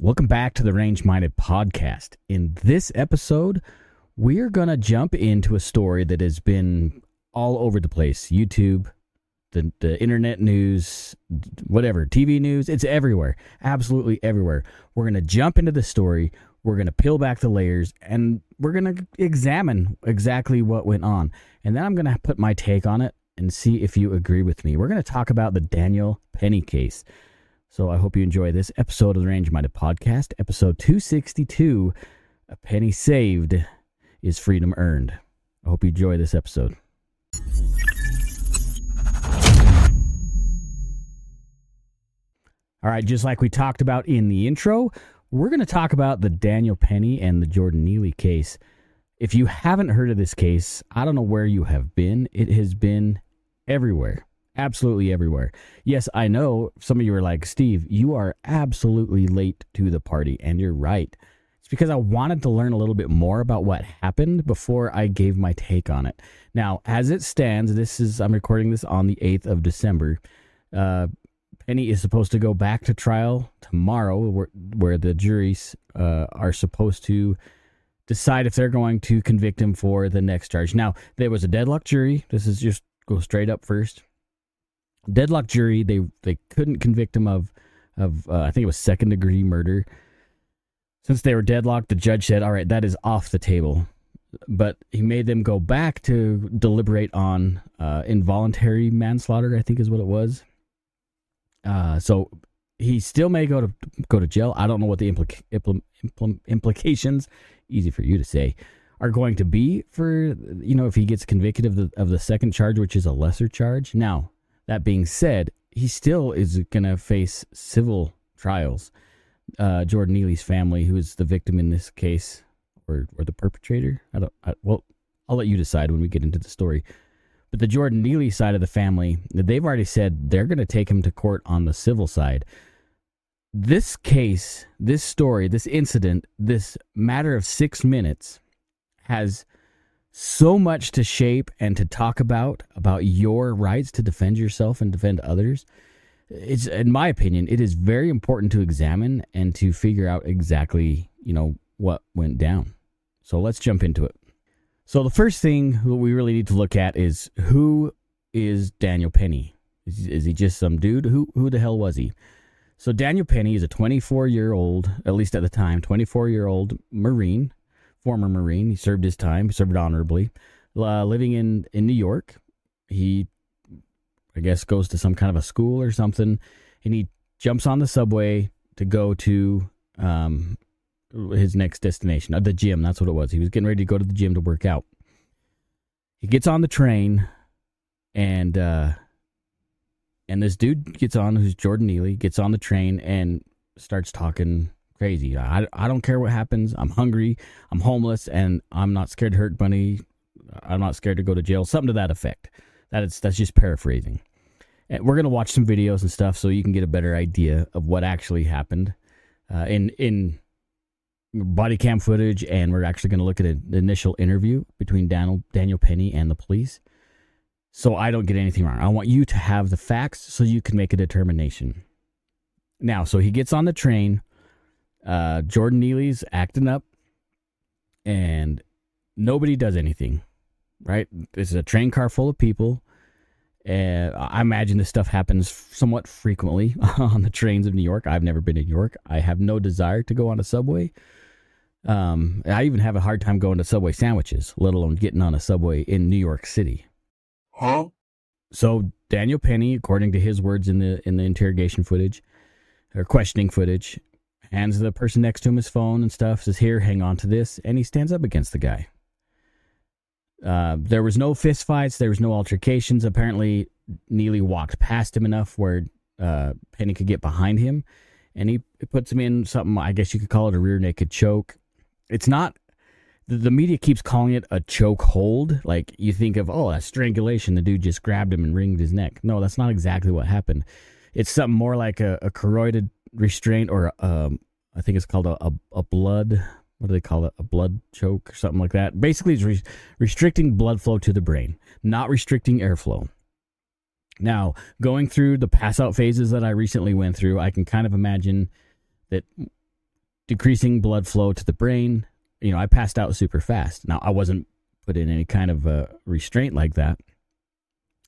Welcome back to the Range Minded Podcast. In this episode, we're going to jump into a story that has been all over the place. YouTube, the internet news, whatever, TV news, it's everywhere. Absolutely everywhere. We're going to jump into the story. We're going to peel back the layers, and we're going to examine exactly what went on. And then I'm going to put my take on it and see if you agree with me. We're going to talk about the Daniel Penny case. So I hope you enjoy this episode of the Range Minded Podcast, episode 262, A Penny Saved is Freedom Earned. I hope you enjoy this episode. All right, just like we talked about in the intro, we're going to talk about the Daniel Penny and the Jordan Neely case. If you haven't heard of this case, I don't know where you have been. It has been everywhere. Absolutely everywhere. Yes, I know some of you are like, Steve, you are absolutely late to the party, and you're right. It's because I wanted to learn a little bit more about what happened before I gave my take on it. Now, as it stands, I'm recording this on the 8th of December. Penny is supposed to go back to trial tomorrow, where the juries are supposed to decide if they're going to convict him for the next charge. Now, there was a deadlock jury. This is just go straight up first. Deadlock jury, they couldn't convict him of I think it was second-degree murder. Since they were deadlocked, the judge said, all right, that is off the table. But he made them go back to deliberate on involuntary manslaughter, I think is what it was. So he still may go to jail. I don't know what the implications, easy for you to say, are going to be for, if he gets convicted of the second charge, which is a lesser charge. Now, that being said, he still is going to face civil trials. Jordan Neely's family, who is the victim in this case, or the perpetrator, I'll let you decide when we get into the story. But the Jordan Neely side of the family, they've already said they're going to take him to court on the civil side. This case, this story, this incident, this matter of 6 minutes has so much to shape and to talk about your rights to defend yourself and defend others. It's, in my opinion, it is very important to examine and to figure out exactly, what went down. So let's jump into it. So the first thing we really need to look at is, who is Daniel Penny? Is he just some dude? Who the hell was he? So Daniel Penny is a 24-year-old, at least at the time, 24-year-old Marine, former Marine. He served his time, served honorably, living in New York. He, I guess, goes to some kind of a school or something, and he jumps on the subway to go to his next destination, the gym. That's what it was. He was getting ready to go to the gym to work out. He gets on the train, and this dude gets on, who's Jordan Neely, gets on the train and starts talking crazy. I don't care what happens. I'm hungry. I'm homeless, and I'm not scared to hurt money. I'm not scared to go to jail. Something to that effect. That's just paraphrasing. And we're gonna watch some videos and stuff so you can get a better idea of what actually happened in body cam footage, and we're actually gonna look at an initial interview between Daniel Penny and the police. So I don't get anything wrong. I want you to have the facts so you can make a determination. Now, so he gets on the train. Jordan Neely's acting up, and nobody does anything, right? This is a train car full of people. I imagine this stuff happens somewhat frequently on the trains of New York. I've never been to New York. I have no desire to go on a subway. I even have a hard time going to Subway sandwiches, let alone getting on a subway in New York City. Huh? So Daniel Penny, according to his words in the interrogation footage, or questioning footage, hands the person next to him his phone and stuff, says, here, hang on to this, and he stands up against the guy. There was no fist fights. There was no altercations. Apparently, Neely walked past him enough where Penny could get behind him, and he puts him in something, I guess you could call it a rear naked choke. It's not, the media keeps calling it a choke hold. Like, you think of, a strangulation. The dude just grabbed him and wringed his neck. No, that's not exactly what happened. It's something more like a carotid restraint, or I think it's called a blood, what do they call it? A blood choke or something like that. Basically, it's restricting blood flow to the brain, not restricting airflow. Now, going through the pass out phases that I recently went through, I can kind of imagine that decreasing blood flow to the brain. I passed out super fast. Now, I wasn't put in any kind of restraint like that.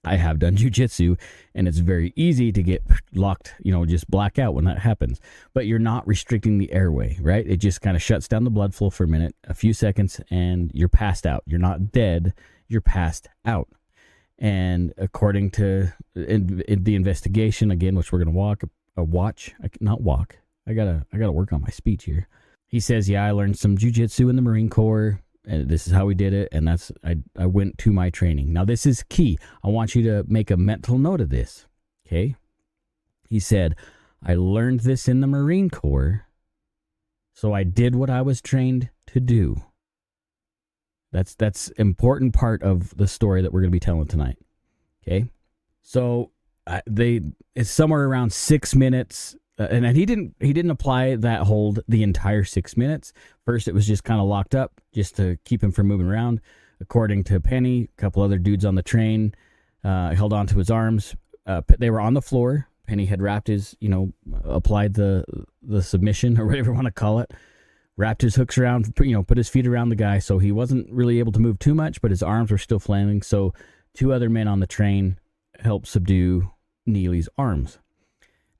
I have done jujitsu, and it's very easy to get locked, just black out when that happens. But you're not restricting the airway, right? It just kind of shuts down the blood flow for a minute, a few seconds, and you're passed out. You're not dead. You're passed out. And according to in the investigation, again, which we're going to not walk. I gotta work on my speech here. He says, yeah, I learned some jujitsu in the Marine Corps. And this is how we did it, and I went to my training. Now, this is key. I want you to make a mental note of this, okay? He said, I learned this in the Marine Corps, so I did what I was trained to do. That's important part of the story that we're going to be telling tonight, okay? So it's somewhere around 6 minutes. And he didn't apply that hold the entire 6 minutes. First, it was just kind of locked up just to keep him from moving around. According to Penny, a couple other dudes on the train held onto his arms. They were on the floor. Penny had wrapped his, applied the submission or whatever you want to call it. Wrapped his hooks around, put his feet around the guy. So he wasn't really able to move too much, but his arms were still flailing. So 2 other men on the train helped subdue Neely's arms.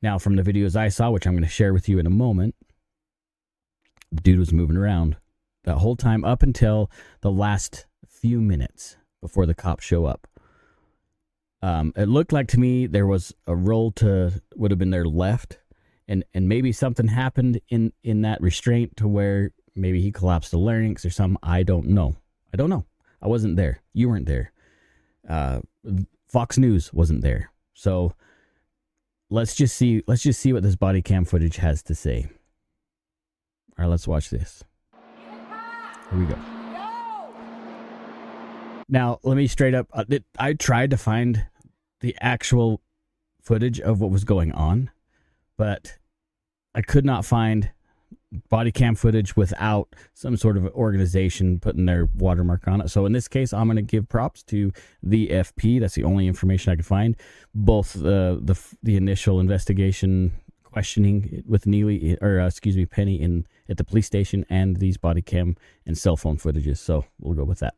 Now, from the videos I saw, which I'm going to share with you in a moment, the dude was moving around that whole time up until the last few minutes before the cops show up. It looked like to me there was a roll would have been their left, and maybe something happened in that restraint to where maybe he collapsed the larynx or something. I don't know. I wasn't there. You weren't there. Fox News wasn't there. So Let's just see what this body cam footage has to say. All right, let's watch this. Here we go. Now, let me straight up. I tried to find the actual footage of what was going on, but I could not find body cam footage without some sort of organization putting their watermark on it. So in this case, I'm going to give props to the FP. That's the only information I could find. Both the initial investigation questioning with Penny at the police station, and these body cam and cell phone footages. So we'll go with that.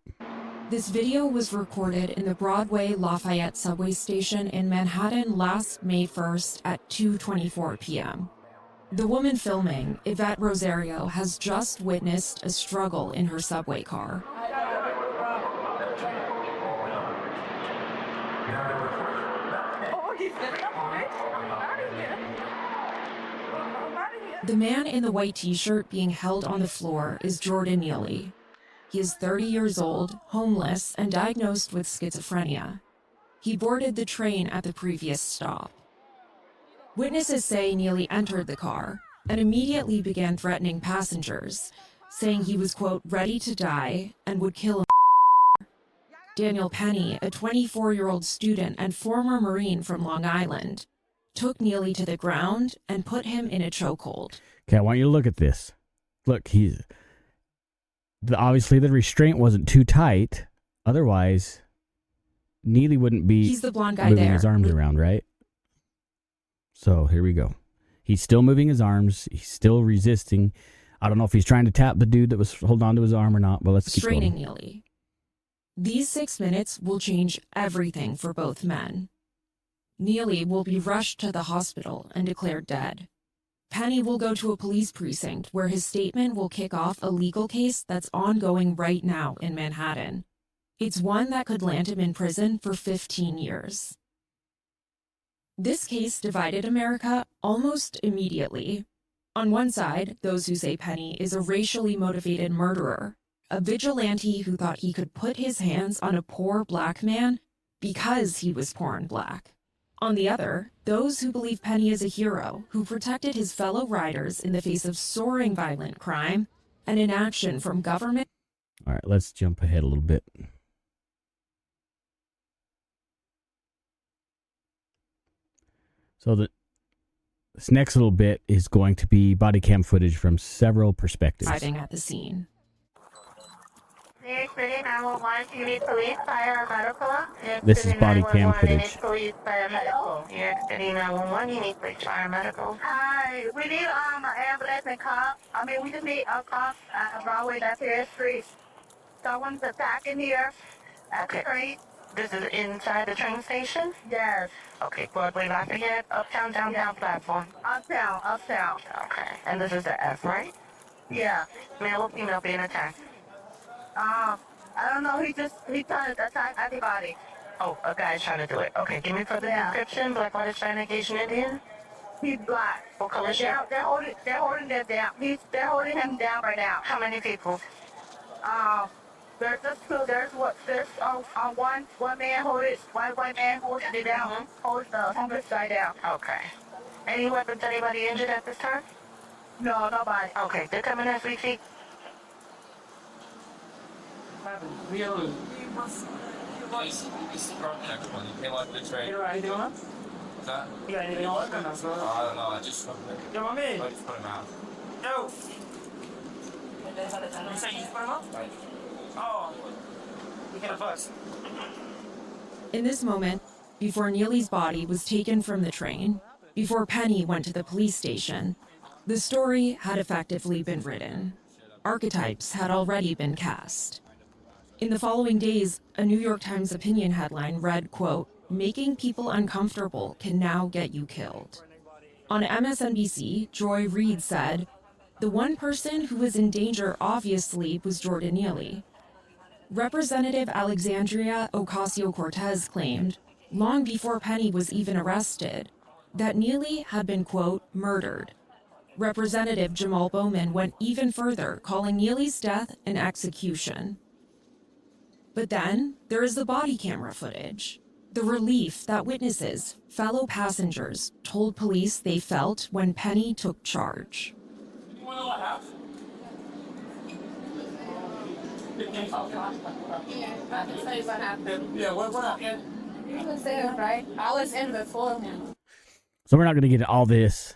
This video was recorded in the Broadway Lafayette subway station in Manhattan last May 1st at 2:24 p.m. The woman filming, Yvette Rosario, has just witnessed a struggle in her subway car. The man in the white t-shirt being held on the floor is Jordan Neely. He is 30 years old, homeless, and diagnosed with schizophrenia. He boarded the train at the previous stop. Witnesses say Neely entered the car and immediately began threatening passengers, saying he was, quote, ready to die and would kill him. Daniel Penny, a 24-year-old student and former Marine from Long Island, took Neely to the ground and put him in a chokehold. Okay, I want you to look at this. Look, obviously the restraint wasn't too tight. Otherwise, Neely wouldn't be He's the blonde guy moving there. his arms around, right? So here we go. He's still moving his arms. He's still resisting. I don't know if he's trying to tap the dude that was holding on to his arm or not, but let's keep going. Restraining Neely. These 6 minutes will change everything for both men. Neely will be rushed to the hospital and declared dead. Penny will go to a police precinct where his statement will kick off a legal case that's ongoing right now in Manhattan. It's one that could land him in prison for 15 years. This case divided America almost immediately. On one side, those who say Penny is a racially motivated murderer, a vigilante who thought he could put his hands on a poor black man because he was poor and black. On the other, those who believe Penny is a hero who protected his fellow riders in the face of soaring violent crime and inaction from government. All right, let's jump ahead a little bit. So this next little bit is going to be body cam footage from several perspectives. Arriving at the scene. This is body cam footage. Hi, we need an ambulance innocent cop. I mean, we just need a cop at Broadway, that's here street. Someone's attacking here at the train. This is inside the train station? Yes. Okay, Broadway, Lafayette, uptown, downtown platform. Uptown, uptown. Okay, and this is the F, right? Yeah. Male or female being attacked? I don't know. He trying to attack everybody. Oh, a guy's trying to do it. Okay, give me further description. Black, white, Hispanic, Asian, Indian? He's black. What color shirt? They're holding them down. They're holding him down right now. How many people? There's just two. There's one man holding one white man holding it down. Holds the homeless guy down. Okay. Any weapons? Anybody injured at this time? No, nobody. Okay, they're coming as we speak. Really? You got anything on? That? You got anything on? I don't know, I just Yo, my man. I just put him out. Yo. You saying you just put him up? Oh. We can't fuss. In this moment, before Neely's body was taken from the train, before Penny went to the police station, the story had effectively been written. Archetypes had already been cast. In the following days, a New York Times opinion headline read, quote, "Making people uncomfortable can now get you killed." On MSNBC, Joy Reid said, "The one person who was in danger obviously was Jordan Neely." Representative Alexandria Ocasio-Cortez claimed, long before Penny was even arrested, that Neely had been, quote, "murdered." Representative Jamal Bowman went even further, calling Neely's death an execution. But then there is the body camera footage. The relief that witnesses, fellow passengers, told police they felt when Penny took charge. You wanna know what happened? Yeah, I can tell you what happened. Yeah, what happened? He was there, right? I was in before him. So we're not going to get into all this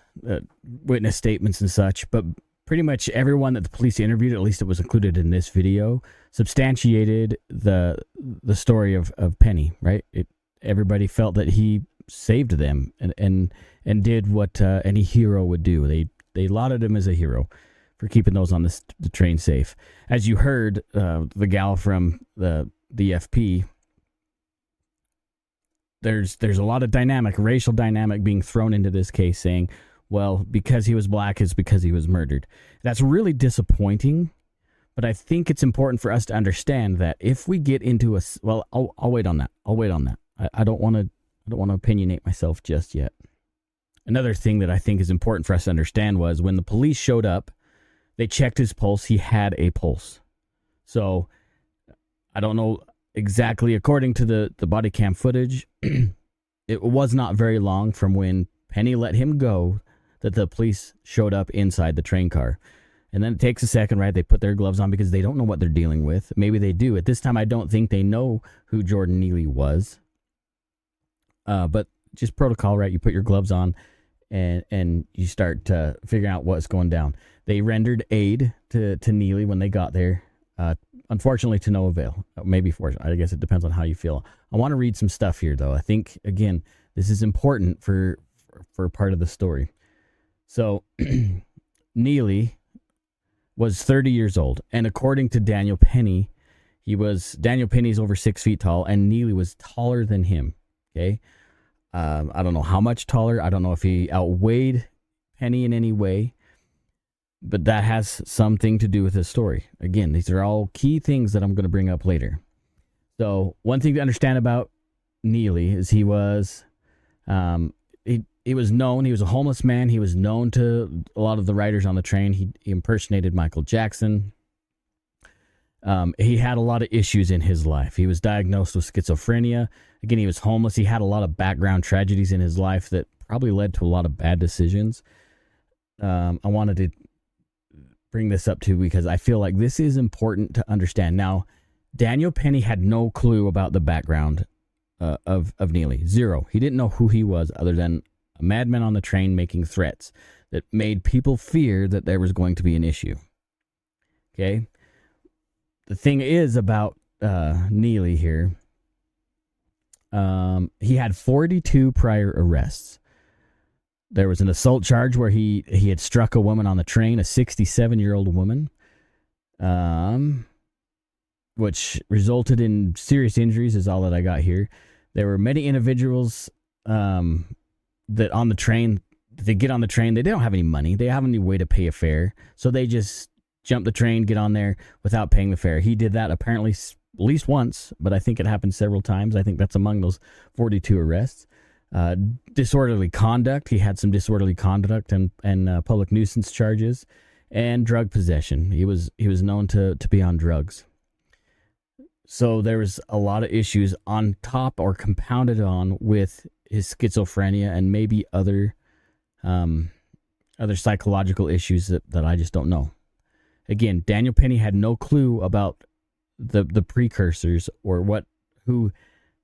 witness statements and such, but pretty much everyone that the police interviewed, at least it was included in this video, substantiated the story of Penny, right? Everybody felt that he saved them and did what any hero would do. They lauded him as a hero for keeping those on the train safe. As you heard, the gal from the FP, there's a lot of racial dynamic being thrown into this case, saying, well, because he was black is because he was murdered. That's really disappointing, but I think it's important for us to understand that if we get into I'll wait on that. I don't want to opinionate myself just yet. Another thing that I think is important for us to understand was when the police showed up, they checked his pulse. He had a pulse. So I don't know exactly, according to the body cam footage, it was not very long from when Penny let him go that the police showed up inside the train car. And then it takes a second, right? They put their gloves on because they don't know what they're dealing with. Maybe they do. At this time, I don't think they know who Jordan Neely was. But just protocol, right? You put your gloves on and you start figuring out what's going down. They rendered aid to Neely when they got there. Unfortunately, to no avail. Maybe fortunately. I guess it depends on how you feel. I want to read some stuff here, though. I think, again, this is important for part of the story. So, Neely was 30 years old, and according to Daniel Penny, Daniel Penny's over 6 feet tall, and Neely was taller than him. Okay, I don't know how much taller. I don't know if he outweighed Penny in any way, but that has something to do with his story. Again, these are all key things that I'm going to bring up later. So, one thing to understand about Neely is he was known. He was a homeless man. He was known to a lot of the writers on the train. He impersonated Michael Jackson. He had a lot of issues in his life. He was diagnosed with schizophrenia. Again, he was homeless. He had a lot of background tragedies in his life that probably led to a lot of bad decisions. I wanted to bring this up too because I feel like this is important to understand. Now, Daniel Penny had no clue about the background of Neely. Zero. He didn't know who he was other than a madman on the train making threats that made people fear that there was going to be an issue. Okay? The thing is about Neely here, he had 42 prior arrests. There was an assault charge where he had struck a woman on the train, a 67-year-old woman, which resulted in serious injuries. Is all that I got here. There were many individuals that on the train. They get on the train. They don't have any money. They have any way to pay a fare, so they just jump the train, get on there without paying the fare. He did that apparently at least once, but I think it happened several times. I think that's among those 42 arrests. Disorderly conduct. He had some disorderly conduct and public nuisance charges, and drug possession. He was known to be on drugs. So there was a lot of issues on top or compounded on with his schizophrenia and maybe other psychological issues that I just don't know. Again, Daniel Penny had no clue about the precursors or who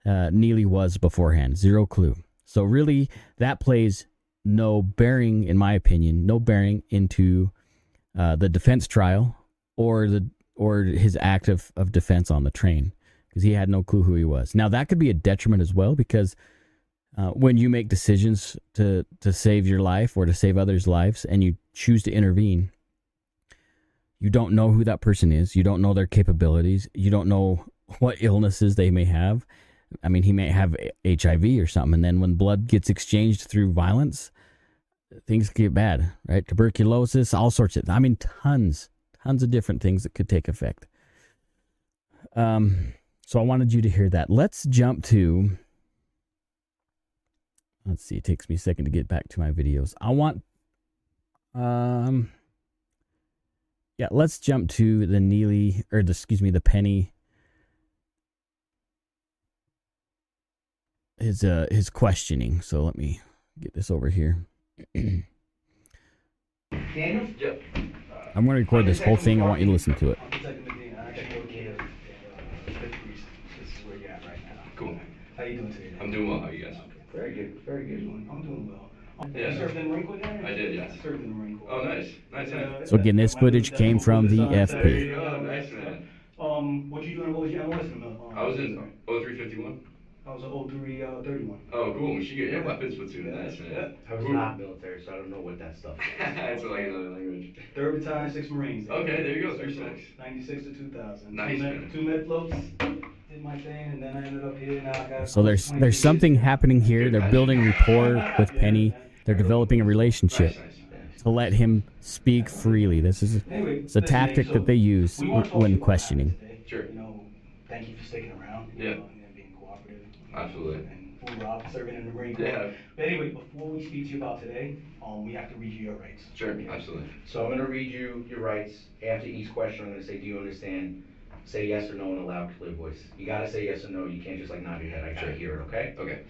Neely was beforehand. Zero clue. So really, that plays no bearing, in my opinion, no bearing into the defense trial or his act of defense on the train, because he had no clue who he was. Now, that could be a detriment as well, because when you make decisions to save your life or to save others' lives and you choose to intervene, you don't know who that person is. You don't know their capabilities. You don't know what illnesses they may have. I mean, he may have HIV or something, and then when blood gets exchanged through violence, things get bad, right? Tuberculosis, all sorts of, tons of different things that could take effect. So I wanted you to hear that. Let's jump to, let's see, it takes me a second to get back to my videos. Let's jump to the the Penny, his questioning. So let me get this over here. I'm going to record this whole thing. I want you to listen to it. Cool. How you doing today? I'm doing well. How are you guys? Very good. Very good. I'm doing well. Yeah. You served in the Marine Corps there? I did, yes. I served in the Marine Corps. Oh, nice. Nice. So again, this footage came from the There FP. you go. Nice, man. What you doing? What was your enlistment? I was in 0351. I was an 0331. Oh, cool. Michigan Air Weapons Platoon. Nice, man. I was not military, so I don't know what that stuff is. It's like another language. 3rd Battalion, 6th Marines. Okay, there you go. 36. 96 to 2000. Nice, man. Two med floats. Did my thing, and then I ended up here. Now I got. So there's something happening here. They're building rapport with Penny. They're developing a relationship to let him speak freely. This is it's a tactic that they use when questioning. Sure. Thank you for sticking around. Yeah. And being cooperative. Absolutely. And hoorah, serving in the Marine Corps. Yeah. But anyway, before we speak to you about today, we have to read you your rights. Sure. Absolutely. So I'm going to read you your rights. After each question, I'm going to say, do you understand? Say yes or no in a loud, clear voice. You got to say yes or no. You can't just nod your head. I got to hear it, okay? Okay.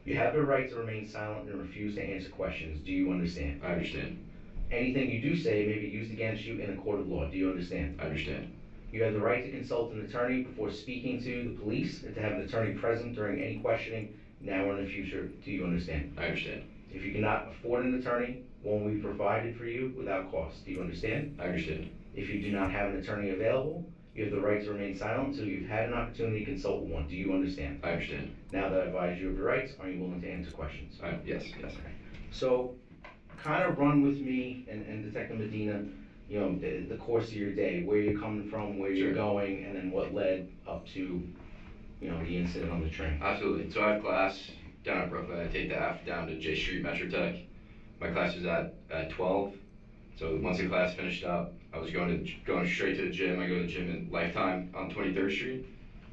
You have the right to remain silent and refuse to answer questions. Do you understand? I understand. Anything you do say may be used against you in a court of law. Do you understand? I understand. You have the right to consult an attorney before speaking to the police and to have an attorney present during any questioning, now or in the future. Do you understand? I understand. If you cannot afford an attorney, one will be provided for you without cost. Do you understand? I understand. If you do not have an attorney available, you have the right to remain silent until you've had an opportunity to consult with one. Do you understand? I understand. Now that I've advised you of your rights, are you willing to answer questions? Yes. Yes. Okay. So, kind of run with me and Detective Medina, the course of your day, where you're coming from, where you're going, and then what led up to, the incident on the train. Absolutely. So I have class down at Brooklyn. I take the F down to J Street Metro Tech. My class is at 12. So once the class finished up, I was going straight to the gym. I go to the gym in Lifetime on 23rd Street.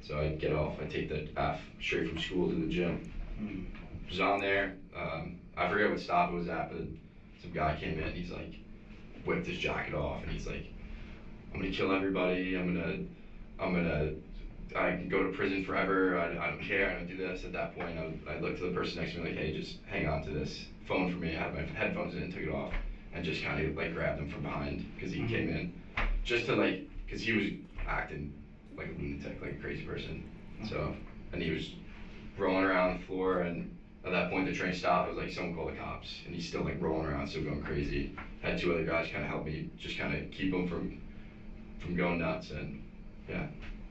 So I get off. I take the F straight from school to the gym. Was on there. I forget what stop it was at, but some guy came in. He's like, whipped his jacket off, and he's like, "I'm gonna kill everybody. I can go to prison forever. I don't care. I don't do this." At that point, I looked to the person next to me like, "Hey, just hang on to this phone for me." I had my headphones in, took it off, and just kind of like grabbed him from behind because he came in, just to because he was acting like a lunatic, like a crazy person. So, and he was rolling around the floor, and at that point the train stopped. I was like, "Someone call the cops," and he's still like rolling around, still going crazy. Had two other guys kind of help me, just kind of keep him from going nuts, and yeah,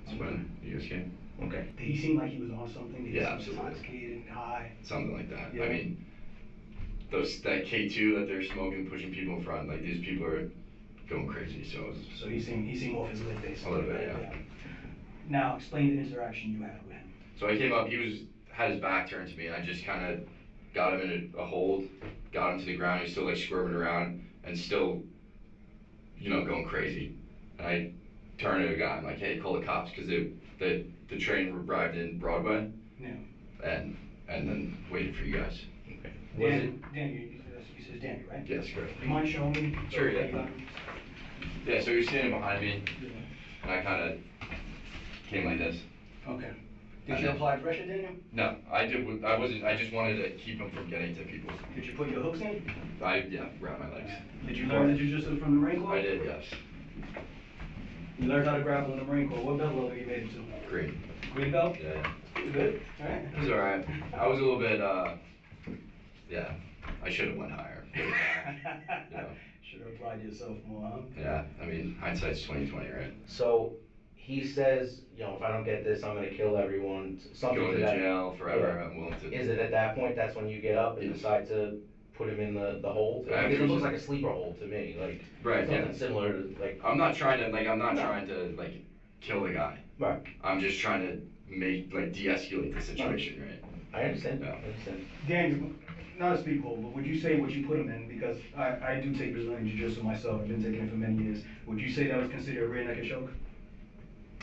that's when you guys came. Okay. Did he seem like he was on something? Did he seem Absolutely. intoxicated, high? Something like that. Yeah. I mean, that K2 that they're smoking, pushing people in front. Like these people are going crazy. So it was So he seemed off his lid, basically. a little bit, yeah. Now explain the interaction you had with him. So I came up. Had his back turned to me, and I just kind of got him in a hold, got him to the ground. He was still like squirming around and still, going crazy. And I turned to the guy. I'm like, hey, call the cops, because the train arrived in Broadway. Yeah. And then waited for you guys. Okay. Dan, you said Danny, right? Yes, correct. Do you mind showing me? Sure, yeah. Yeah, so he was standing behind me, and I kind of came like this. Okay. Did you apply pressure, Daniel? No, I wasn't. I just wanted to keep him from getting to people. Did you put your hooks in? Wrap my legs. Did you learn the jiu-jitsu from the Marine Corps? I did, yes. You learned how to grapple in the Marine Corps. What belt level you made it to? Green. Green belt? Yeah. Good. All right. It was alright. I was a little bit, yeah. I should have went higher. Should have applied yourself more, huh? Yeah, I mean, hindsight's 20/20, right? So he says, if I don't get this, I'm gonna kill everyone. Something Going to to that. jail forever. Yeah. I'm willing to. Is it at that point that's when you get up and Yes. decide to put him in the hold? I Because it looks just- like a sleeper hold to me, like Right, something yeah. similar to I'm not trying to No. kill the guy. Right. I'm just trying to de-escalate the situation, right? I understand. Yeah. I understand. Daniel, not a speak hold, but would you say what you put him in, because I do take Brazilian Jiu-Jitsu myself, I've been taking it for many years, would you say that was considered a rear naked choke?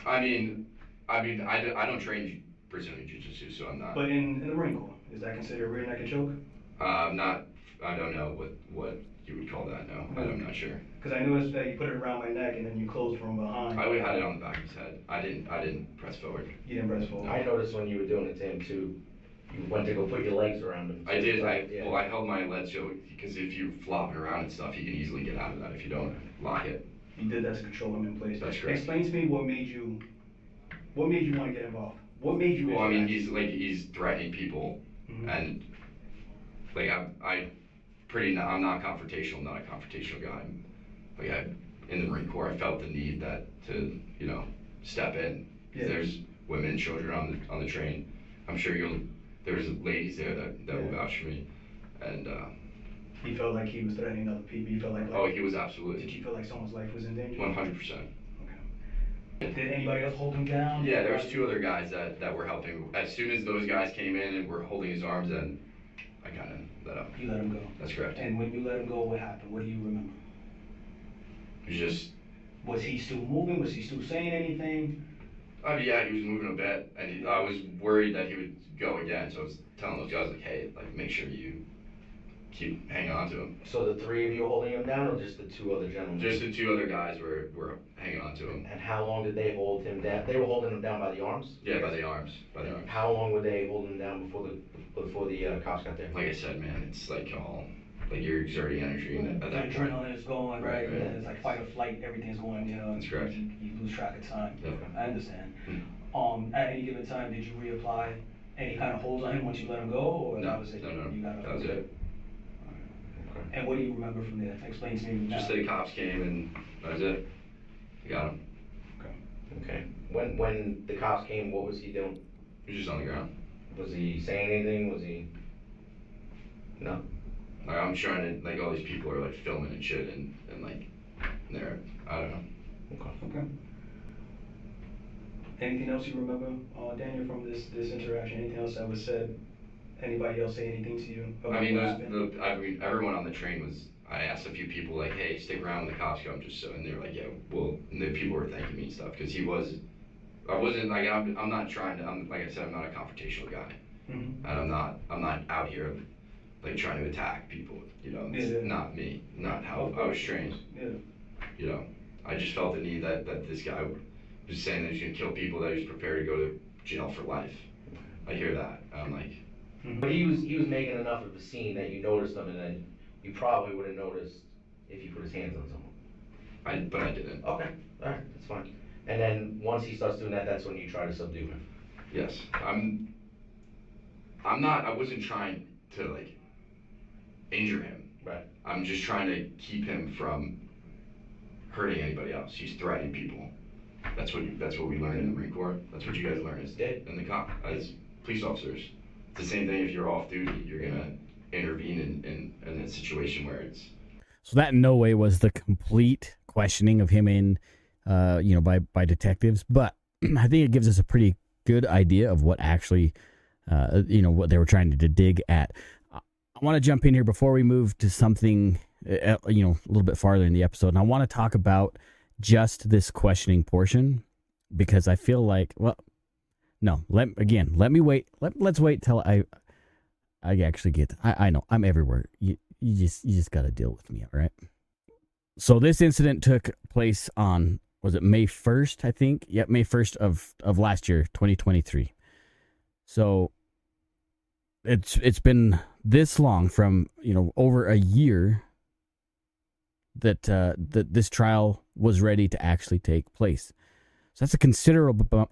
I mean, I don't train Brazilian Jiu-Jitsu, so I'm not. But in the Marine Corps, is that considered a rear naked choke? Not. I don't know what you would call that. No, I'm not sure. Because I noticed that you put it around my neck and then you closed from behind. I would have had it on the back of his head. I didn't press forward. You didn't press forward. I noticed when you were doing it to him too, you went to go put your legs around him. I did. Yeah. I held my legs so because if you're flopping around and stuff, you can easily get out of that if you don't lock it. You did that to control him in place. That's correct. Explain to me what made you want to get involved? What made you? Well, I mean, he's threatening people, Mhm. and I'm not confrontational. I'm not a confrontational guy. In the Marine Corps, I felt the need to step in. Yeah. There's women and children on the train. I'm sure there's ladies there that will vouch for me, and He felt like he was threatening other people. He felt like. oh, he was Did absolutely you feel like someone's life was in danger? 100%. Okay. Did anybody else hold him down? Yeah, there was two other guys that were helping. As soon as those guys came in and were holding his arms, then I kind of let up. You let him go. That's correct. And when you let him go, what happened? What do you remember? It was just. Was he still moving? Was he still saying anything? Yeah, he was moving a bit, and I was worried that he would go again. So I was telling those guys hey, make sure you keep hanging on to him. So the three of you holding him down, or just the two other gentlemen? Just the two other guys were hanging on to him. And how long did they hold him down? They were holding him down by the arms? Yeah, by the arms. How long were they holding him down before the cops got there? Like I said, man, it's you're exerting energy at The that point. adrenaline is going, right? Right. And then it's like fight or flight, everything's going, That's correct. You lose track of time. Yep. I understand. Mm. At any given time, did you reapply any kind of holds on him once you let him go, or No, that was it? no, You got that was it. And what do you remember from there? Explain to me now. Just the cops came and that was it. I got him. Okay. When the cops came, what was he doing? He was just on the ground. Was he saying anything? Was he? No. I'm trying to all these people are filming and shit and they're I don't know. Okay. Anything else you remember, Daniel, from this interaction? Anything else that was said? Anybody else say anything to you about I mean, what happened? everyone on the train was. I asked a few people hey, stick around when the cops come, just so, and they were yeah, well, and the people were thanking me and stuff because I wasn't I'm not trying to. Like I said, I'm not a confrontational guy, Mm-hmm. and I'm not out here trying to attack people. It's not me, not how I was trained. Yeah. I just felt the need that this guy was saying that he's gonna kill people, that he's prepared to go to jail for life. I hear that, and I'm like. But he was making enough of a scene that you noticed him, and then you probably would have noticed if he put his hands on someone. But I didn't. Okay, all right, that's fine. And then once he starts doing that, that's when you try to subdue him. Yes, I wasn't trying to injure him. Right. I'm just trying to keep him from hurting anybody else. He's threatening people. That's what we learned in the Marine Corps. That's what you guys learn as police officers. It's the same thing if you're off duty. You're gonna intervene in a situation where it's. So that in no way was the complete questioning of him by detectives, but I think it gives us a pretty good idea of what actually, what they were trying to dig at. I want to jump in here before we move to something, a little bit farther in the episode, and I want to talk about just this questioning portion because I feel like, let me wait. Let's wait till I actually get. I know I'm everywhere. You just got to deal with me, all right? So this incident took place on, was it May 1st, I think? Yep, May 1st of last year, 2023. So it's been this long, from over a year, that this trial was ready to actually take place. So that's a considerable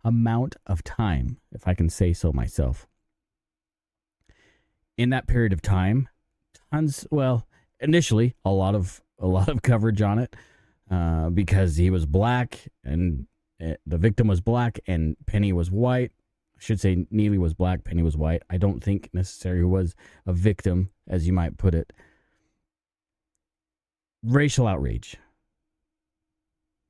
amount of time, if I can say so myself. In that period of time, initially a lot of coverage on it, because he was black and the victim was black and Penny was white. I should say Neely was black, Penny was white. I don't think necessarily was a victim, as you might put it. Racial outrage.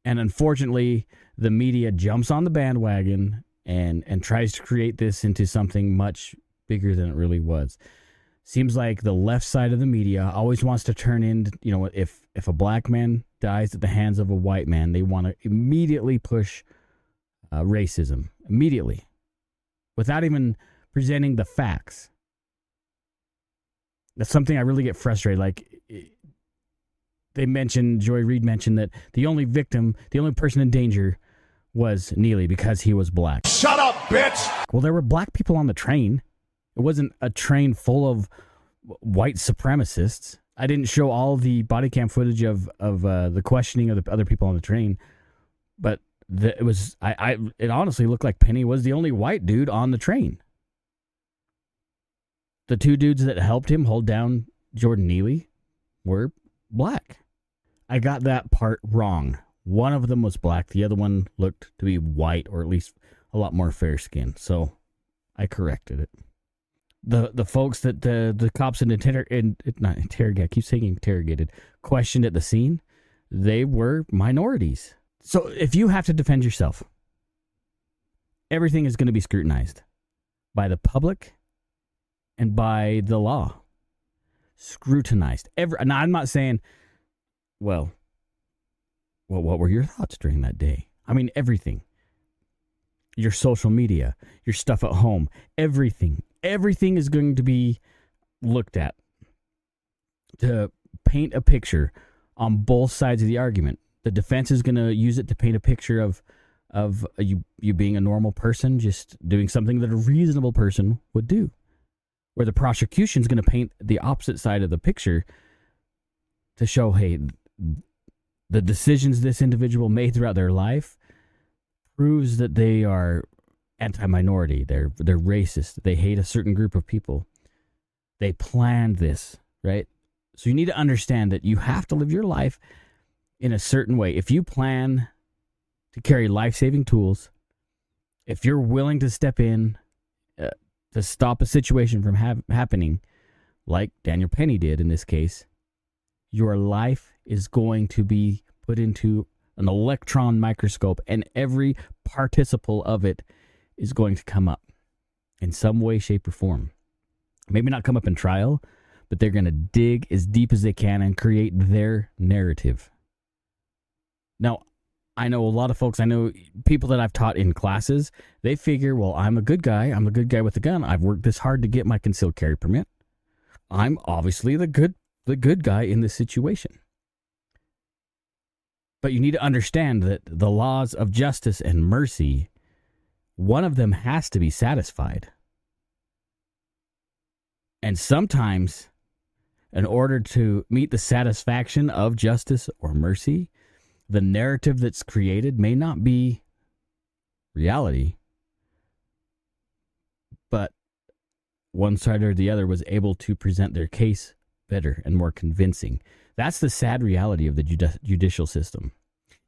And unfortunately, the media jumps on the bandwagon and tries to create this into something much bigger than it really was. Seems like the left side of the media always wants to turn in, if a black man dies at the hands of a white man, they want to immediately push racism. Immediately. Without even presenting the facts. That's something I really get frustrated. Like, Joy Reid mentioned that the only person in danger was Neely because he was black. Shut up, bitch! Well, there were black people on the train. It wasn't a train full of white supremacists. I didn't show all the body cam footage of the questioning of the other people on the train, but it honestly looked like Penny was the only white dude on the train. The two dudes that helped him hold down Jordan Neely were black. I got that part wrong. One of them was black. The other one looked to be white, or at least a lot more fair skin. So I corrected it. The folks that the cops interrogated, questioned at the scene, they were minorities. So if you have to defend yourself, everything is going to be scrutinized by the public and by the law. Scrutinized. Now, I'm not saying, well, what were your thoughts during that day? I mean, everything. Your social media, your stuff at home, everything. Everything is going to be looked at to paint a picture on both sides of the argument. The defense is going to use it to paint a picture of you being a normal person, just doing something that a reasonable person would do. Where the prosecution is going to paint the opposite side of the picture to show, hey, the decisions this individual made throughout their life proves that they are anti-minority. They're racist. They hate a certain group of people. They planned this, right? So you need to understand that you have to live your life in a certain way. If you plan to carry life-saving tools, if you're willing to step in to stop a situation from happening, like Daniel Penny did in this case, your life is going to be put into an electron microscope, and every participle of it is going to come up in some way, shape, or form. Maybe not come up in trial, but they're going to dig as deep as they can and create their narrative. Now, I know a lot of folks, I know people that I've taught in classes, they figure, well, I'm a good guy with a gun. I've worked this hard to get my concealed carry permit. I'm obviously the good guy in this situation. But you need to understand that the laws of justice and mercy, one of them has to be satisfied. And sometimes, in order to meet the satisfaction of justice or mercy, the narrative that's created may not be reality, but one side or the other was able to present their case better and more convincing. That's the sad reality of the judicial system.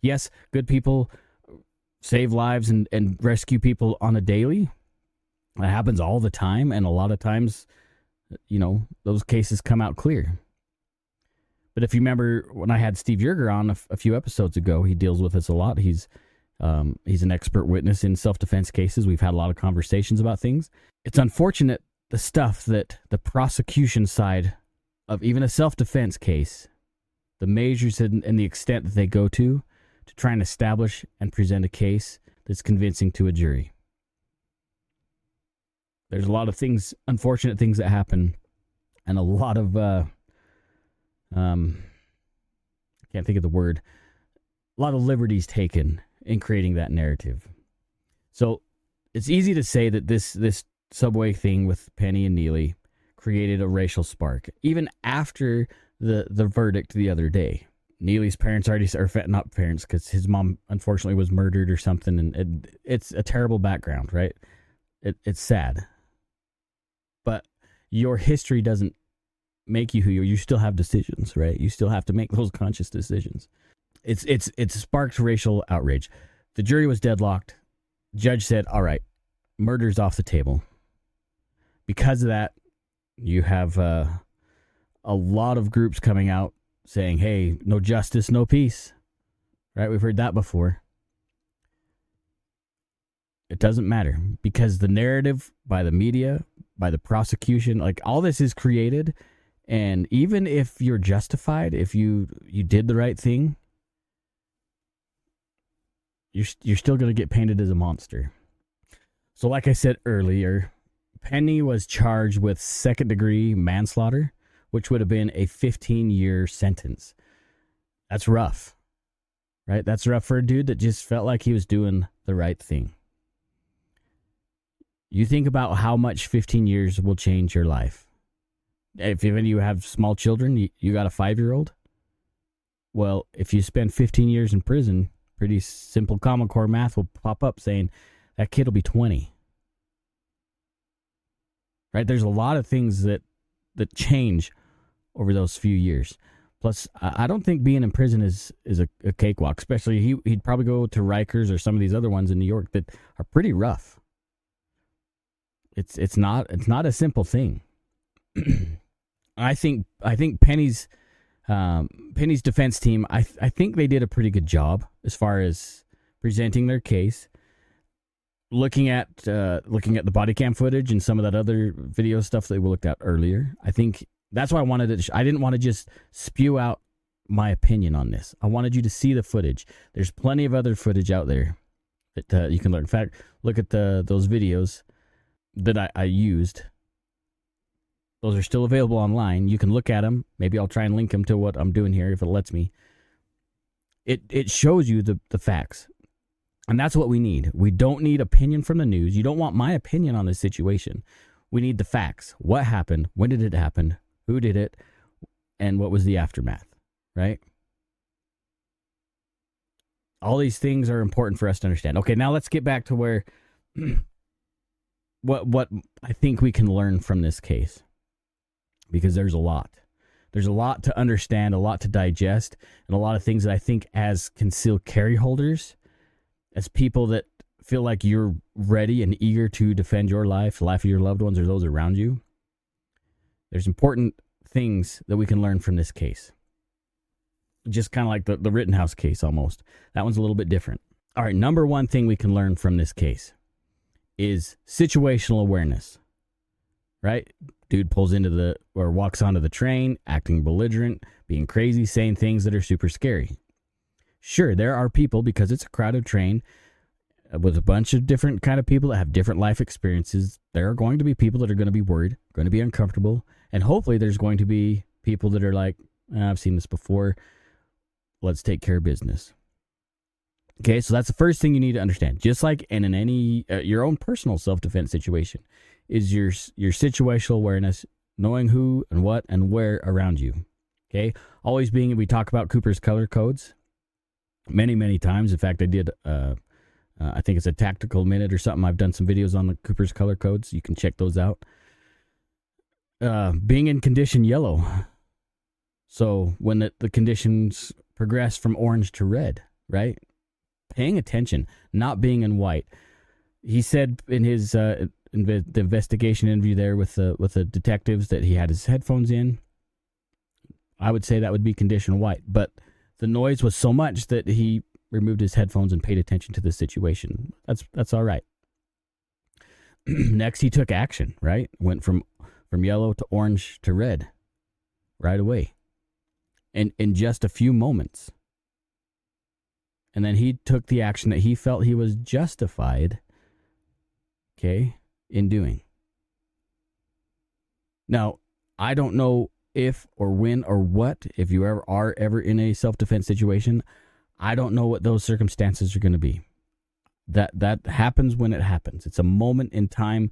Yes, good people save lives and rescue people on a daily. That happens all the time, and a lot of times those cases come out clear. But if you remember when I had Steve Yerger on a few episodes ago, he deals with this a lot. He's an expert witness in self-defense cases. We've had a lot of conversations about things. It's unfortunate the stuff that the prosecution side of even a self-defense case, the measures and the extent that they go to try and establish and present a case that's convincing to a jury. There's a lot of things, unfortunate things that happen, and a lot of I can't think of the word. A lot of liberties taken in creating that narrative. So it's easy to say that this subway thing with Penny and Neely created a racial spark, even after the verdict the other day. Neely's parents not parents, because his mom unfortunately was murdered or something, and it's a terrible background, right? It's sad. But your history doesn't make you who you are. You still have decisions, right? You still have to make those conscious decisions. It's sparked racial outrage. The jury was deadlocked. Judge said, all right, murder's off the table. Because of that, you have a lot of groups coming out saying, hey, no justice, no peace. Right? We've heard that before. It doesn't matter, because the narrative by the media, by the prosecution, like all this is created. And even if you're justified, if you did the right thing, you're still going to get painted as a monster. So like I said earlier, Penny was charged with second-degree manslaughter, which would have been a 15-year sentence. That's rough, right? That's rough for a dude that just felt like he was doing the right thing. You think about how much 15 years will change your life. If even you have small children, you got a 5-year-old. Well, if you spend 15 years in prison, pretty simple Common Core math will pop up saying that kid will be 20. Right? There's a lot of things that change over those few years. Plus, I don't think being in prison is a cakewalk. Especially he'd probably go to Rikers or some of these other ones in New York that are pretty rough. It's not a simple thing. I think Penny's defense team, I think they did a pretty good job as far as presenting their case. Looking at the body cam footage and some of that other video stuff that we looked at earlier, I think that's why I wanted to. I didn't want to just spew out my opinion on this. I wanted you to see the footage. There's plenty of other footage out there that you can learn. In fact, look at those videos that I used. Those are still available online. You can look at them. Maybe I'll try and link them to what I'm doing here if it lets me. It shows you the facts. And that's what we need. We don't need opinion from the news. You don't want my opinion on this situation. We need the facts. What happened? When did it happen? Who did it? And what was the aftermath? Right? All these things are important for us to understand. Okay, now let's get back to where what I think we can learn from this case. Because there's a lot. There's a lot to understand, a lot to digest, and a lot of things that I think as concealed carry holders, as people that feel like you're ready and eager to defend your life, the life of your loved ones or those around you, there's important things that we can learn from this case. Just kind of like the Rittenhouse case almost. That one's a little bit different. All right, number one thing we can learn from this case is situational awareness. Right? Dude pulls into or walks onto the train, acting belligerent, being crazy, saying things that are super scary. Sure, there are people, because it's a crowded train with a bunch of different kind of people that have different life experiences. There are going to be people that are going to be worried, going to be uncomfortable, and hopefully there's going to be people that are like, I've seen this before. Let's take care of business. Okay, so that's the first thing you need to understand. Just like in any your own personal self-defense situation, is your situational awareness, knowing who and what and where around you. Okay, always being. We talk about Cooper's color codes many, many times. In fact, I did. I think it's a tactical minute or something. I've done some videos on the Cooper's color codes. You can check those out. Being in condition yellow. So when the conditions progress from orange to red, right? Paying attention, not being in white. He said in his the investigation interview there with the detectives that he had his headphones in, I would say that would be conditional white. But the noise was so much that he removed his headphones and paid attention to the situation. That's all right. Next, he took action, right? Went from yellow to orange to red right away. And in just a few moments. And then he took the action that he felt he was justified, okay, in doing. Now, I don't know if or when or what, if you are ever in a self-defense situation, I don't know what those circumstances are going to be. That happens when it happens. It's a moment in time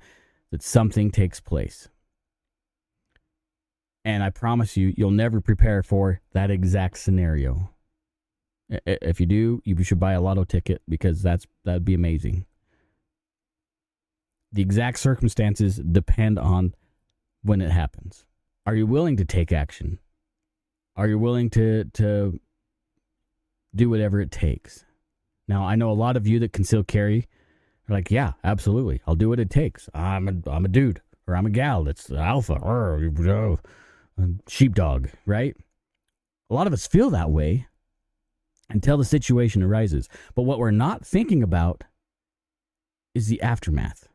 that something takes place. And I promise you, you'll never prepare for that exact scenario. If you do, you should buy a lotto ticket because that'd be amazing. The exact circumstances depend on when it happens. Are you willing to take action? Are you willing to do whatever it takes? Now, I know a lot of you that conceal carry are like, yeah, absolutely. I'll do what it takes. I'm a dude or I'm a gal that's alpha or sheepdog, right? A lot of us feel that way until the situation arises. But what we're not thinking about is the aftermath.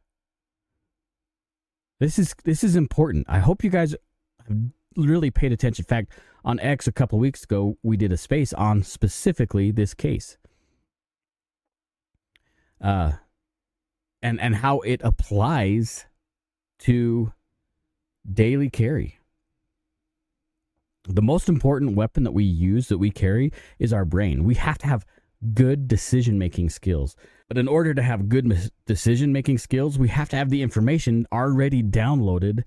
This is important. I hope you guys have really paid attention. In fact, on X a couple of weeks ago, we did a space on specifically this case. And how it applies to daily carry. The most important weapon that we use, that we carry, is our brain. We have to have good decision-making skills. But in order to have good decision-making skills, we have to have the information already downloaded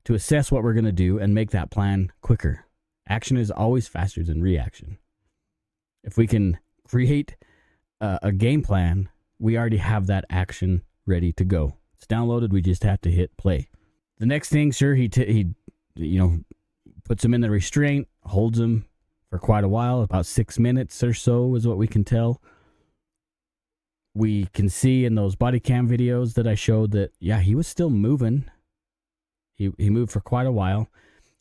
to assess what we're going to do and make that plan quicker. Action is always faster than reaction. If we can create a game plan, we already have that action ready to go. It's downloaded. We just have to hit play. The next thing, sure, he puts him in the restraint, holds him for quite a while, about 6 minutes or so is what we can tell. We can see in those body cam videos that I showed that, yeah, he was still moving. He moved for quite a while.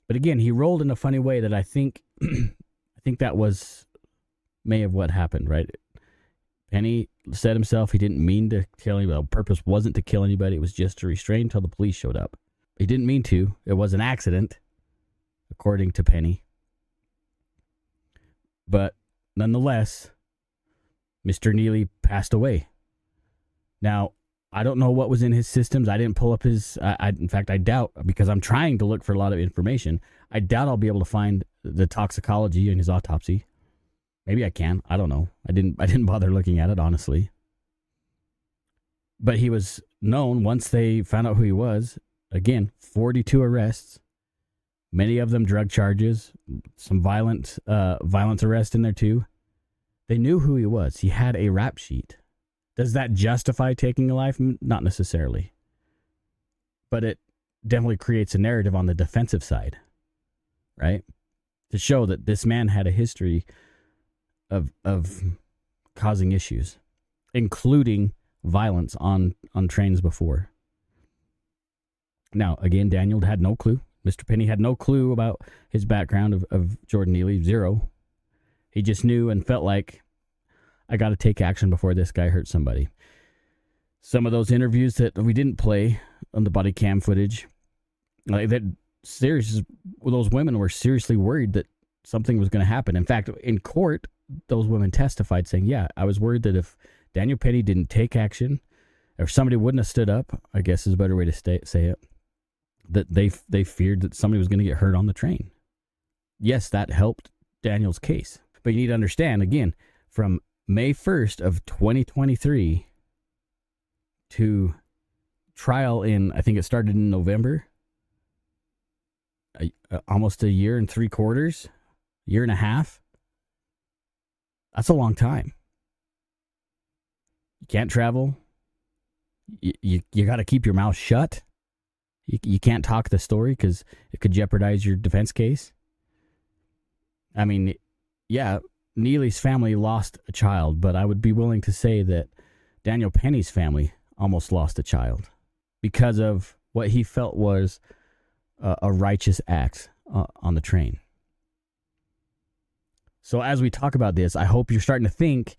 But again, he rolled in a funny way that I think that may have what happened, right? Penny said himself he didn't mean to kill anybody. The purpose wasn't to kill anybody. It was just to restrain until the police showed up. He didn't mean to. It was an accident, according to Penny. But nonetheless, Mr. Neely passed away. Now, I don't know what was in his systems. I didn't pull up his... in fact, I doubt, because I'm trying to look for a lot of information, I doubt I'll be able to find the toxicology in his autopsy. Maybe I can. I don't know. I didn't bother looking at it, honestly. But he was known, once they found out who he was, again, 42 arrests, many of them drug charges, some violence arrest in there too. They knew who he was. He had a rap sheet. Does that justify taking a life? Not necessarily. But it definitely creates a narrative on the defensive side, right? To show that this man had a history of causing issues, including violence on trains before. Now, again, Daniel had no clue. Mr. Penny had no clue about his background of Jordan Neely, zero. He just knew and felt like, I got to take action before this guy hurts somebody. Some of those interviews that we didn't play on the body cam footage, like that, those women were seriously worried that something was going to happen. In fact, in court, those women testified saying, yeah, I was worried that if Daniel Penny didn't take action, or if somebody wouldn't have stood up, I guess is a better way to say it, that they feared that somebody was going to get hurt on the train. Yes, that helped Daniel's case. But you need to understand, again, from May 1st of 2023 to trial in, I think it started in November, almost a year and 3/4, year and a half. That's a long time. You can't travel. You got to keep your mouth shut. You can't talk the story because it could jeopardize your defense case. I mean, yeah, Neely's family lost a child, but I would be willing to say that Daniel Penny's family almost lost a child. because of what he felt was a righteous act on the train. So as we talk about this, I hope you're starting to think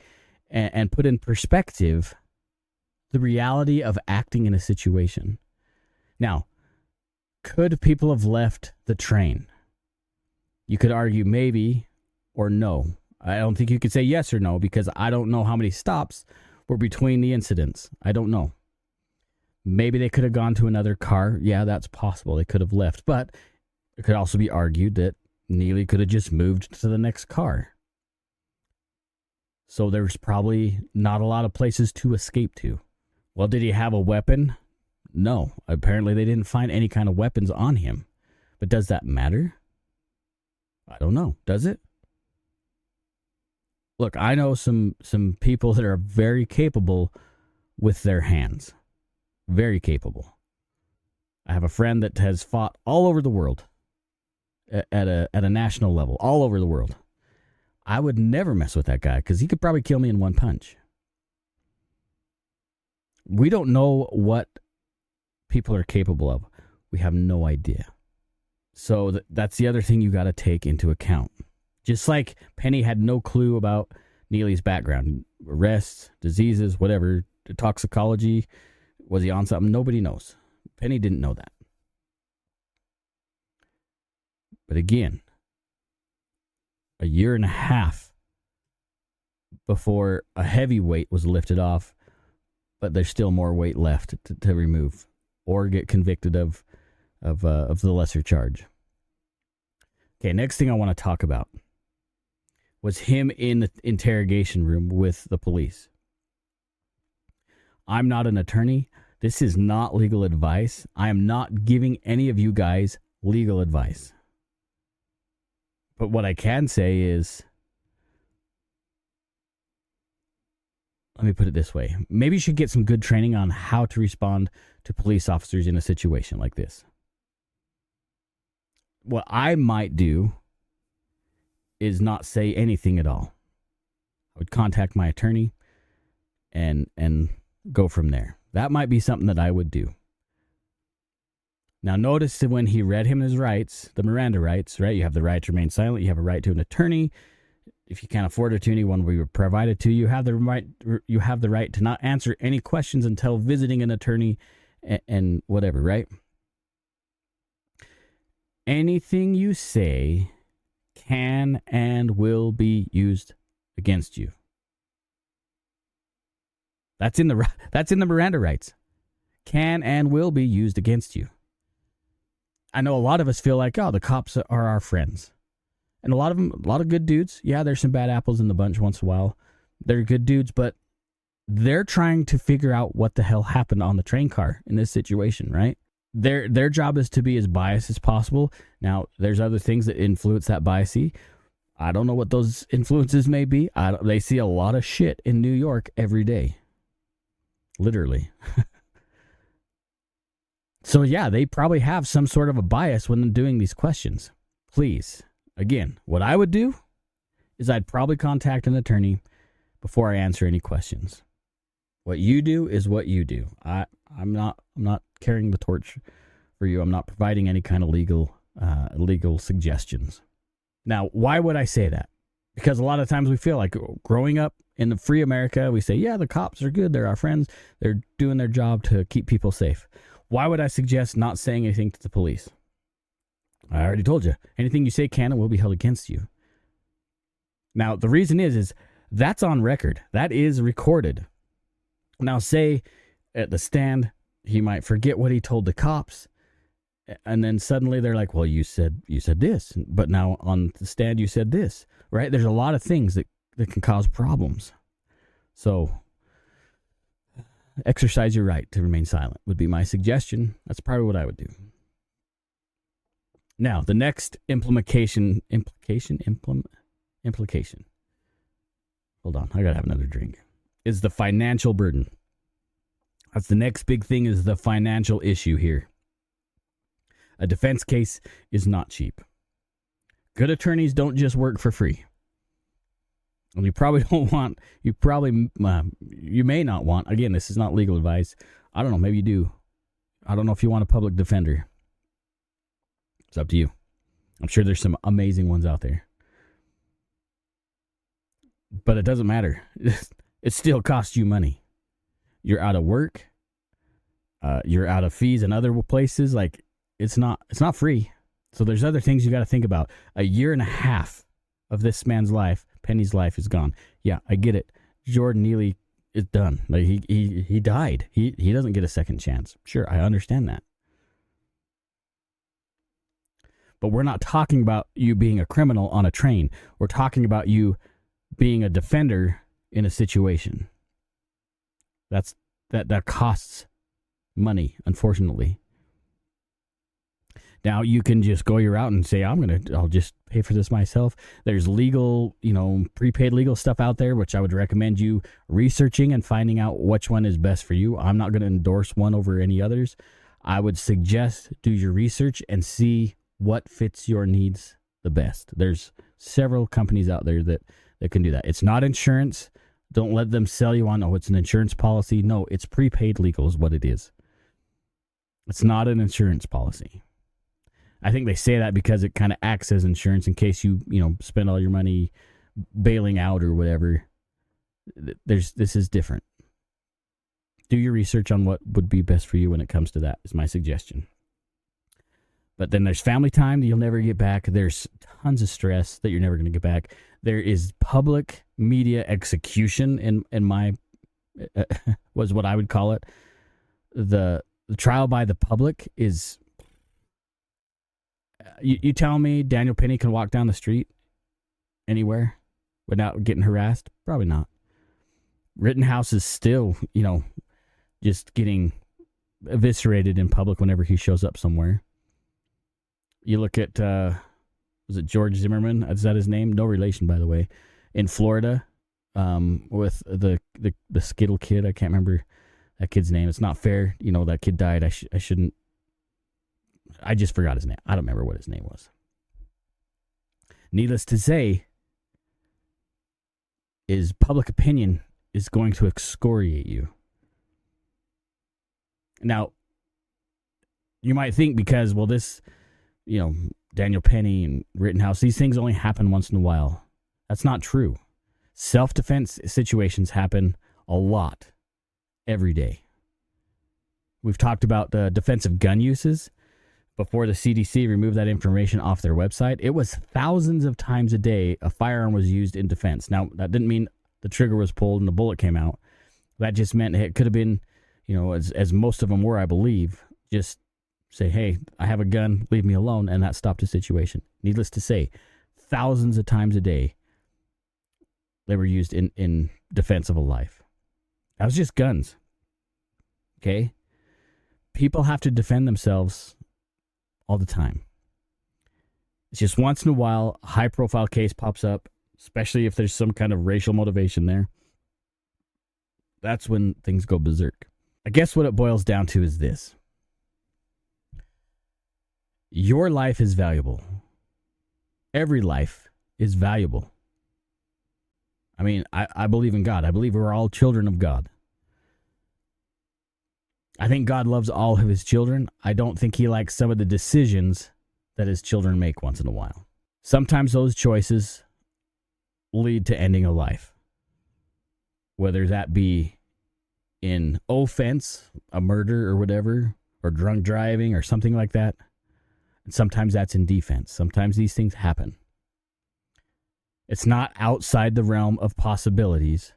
and put in perspective the reality of acting in a situation. Now, could people have left the train? You could argue maybe or no. I don't think you could say yes or no because I don't know how many stops were between the incidents. I don't know. Maybe they could have gone to another car. Yeah, that's possible. They could have left. But it could also be argued that Neely could have just moved to the next car. So there's probably not a lot of places to escape to. Well, did he have a weapon? No. Apparently they didn't find any kind of weapons on him. But does that matter? I don't know. Does it? Look, I know some people that are very capable with their hands. Very capable. I have a friend that has fought all over the world at a national level, all over the world. I would never mess with that guy because he could probably kill me in one punch. We don't know what people are capable of. We have no idea. So that's the other thing you got to take into account. Just like Penny had no clue about Neely's background, arrests, diseases, whatever, toxicology, was he on something? Nobody knows. Penny didn't know that. But again, a year and a half before a heavy weight was lifted off, but there's still more weight left to remove or get convicted of the lesser charge. Okay, next thing I want to talk about was him in the interrogation room with the police. I'm not an attorney. This is not legal advice. I am not giving any of you guys legal advice. But what I can say is, let me put it this way. Maybe you should get some good training on how to respond to police officers in a situation like this. What I might do is not say anything at all. I would contact my attorney and go from there. That might be something that I would do. Now, notice that when he read him his rights, the Miranda rights, right? You have the right to remain silent. You have a right to an attorney. If you can't afford an attorney, one will be provided to you. You have the right to not answer any questions until visiting an attorney and whatever, right? Anything you say can and will be used against you. That's in the Miranda rights. Can and will be used against you. I know a lot of us feel like, oh, the cops are our friends. And a lot of good dudes. Yeah, there's some bad apples in the bunch once in a while. They're good dudes, but they're trying to figure out what the hell happened on the train car in this situation, right? Their job is to be as biased as possible. Now, there's other things that influence that biasy. I don't know what those influences may be. They see a lot of shit in New York every day. Literally. So yeah, they probably have some sort of a bias when doing these questions. Please, again, what I would do is I'd probably contact an attorney before I answer any questions. What you do is what you do. I'm not carrying the torch for you. I'm not providing any kind of legal suggestions. Now, why would I say that? Because a lot of times we feel like growing up in the free America, we say, yeah, the cops are good. They're our friends. They're doing their job to keep people safe. Why would I suggest not saying anything to the police? I already told you. Anything you say can and will be held against you. Now, the reason is that's on record. That is recorded. Now, say at the stand, he might forget what he told the cops. And then suddenly they're like, well, you said this. But now on the stand, you said this. Right? There's a lot of things that can cause problems. So exercise your right to remain silent would be my suggestion. That's probably what I would do. Now, the next implication. Hold on, I gotta have another drink. Is the financial burden. That's the next big thing, is the financial issue here. A defense case is not cheap. Good attorneys don't just work for free. And you probably don't want, you may not want, again, this is not legal advice. I don't know, maybe you do. I don't know if you want a public defender. It's up to you. I'm sure there's some amazing ones out there. But it doesn't matter. It still costs you money. You're out of work. You're out of fees and other places. Like, it's not free. So there's other things you got to think about. A year and a half of this man's life, Penny's life, is gone. Yeah, I get it. Jordan Neely is done. Like, he died. He doesn't get a second chance. Sure, I understand that. But we're not talking about you being a criminal on a train. We're talking about you being a defender in a situation. That costs money, unfortunately. Now you can just go your route and say, I'll just pay for this myself. There's legal, prepaid legal stuff out there, which I would recommend you researching and finding out which one is best for you. I'm not going to endorse one over any others. I would suggest do your research and see what fits your needs the best. There's several companies out there that can do that. It's not insurance. Don't let them sell you on, it's an insurance policy. No, it's prepaid legal is what it is. It's not an insurance policy. I think they say that because it kind of acts as insurance in case you spend all your money bailing out or whatever. This is different. Do your research on what would be best for you when it comes to that, is my suggestion. But then there's family time that you'll never get back. There's tons of stress that you're never going to get back. There is public media execution in my was what I would call it. The trial by the public is. You tell me Daniel Penny can walk down the street anywhere without getting harassed? Probably not. Rittenhouse is still, just getting eviscerated in public whenever he shows up somewhere. You look at, was it George Zimmerman? Is that his name? No relation, by the way. In Florida, with the Skittle kid. I can't remember that kid's name. It's not fair. That kid died. I shouldn't. I just forgot his name. I don't remember what his name was. Needless to say, is public opinion is going to excoriate you. Now, you might think because, this, Daniel Penny and Rittenhouse, these things only happen once in a while. That's not true. Self-defense situations happen a lot every day. We've talked about the defensive gun uses. Before the CDC removed that information off their website, it was thousands of times a day a firearm was used in defense. Now, that didn't mean the trigger was pulled and the bullet came out. That just meant it could have been, as most of them were, I believe, just say, hey, I have a gun, leave me alone, and that stopped the situation. Needless to say, thousands of times a day they were used in defense of a life. That was just guns. Okay? People have to defend themselves all the time. It's just once in a while, a high-profile case pops up, especially if there's some kind of racial motivation there. That's when things go berserk. I guess what it boils down to is this. Your life is valuable. Every life is valuable. I mean, I believe in God. I believe we're all children of God. I think God loves all of his children. I don't think he likes some of the decisions that his children make once in a while. Sometimes those choices lead to ending a life. Whether that be in offense, a murder or whatever, or drunk driving or something like that. And sometimes that's in defense. Sometimes these things happen. It's not outside the realm of possibilities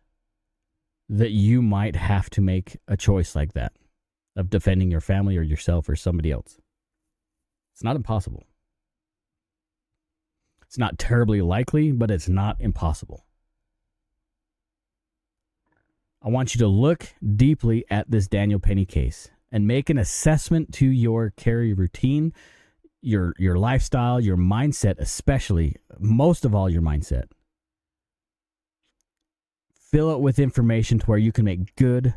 that you might have to make a choice like that, of defending your family or yourself or somebody else. It's not impossible. It's not terribly likely, but it's not impossible. I want you to look deeply at this Daniel Penny case and make an assessment to your carry routine, your lifestyle, your mindset, especially, most of all, your mindset. Fill it with information to where you can make good,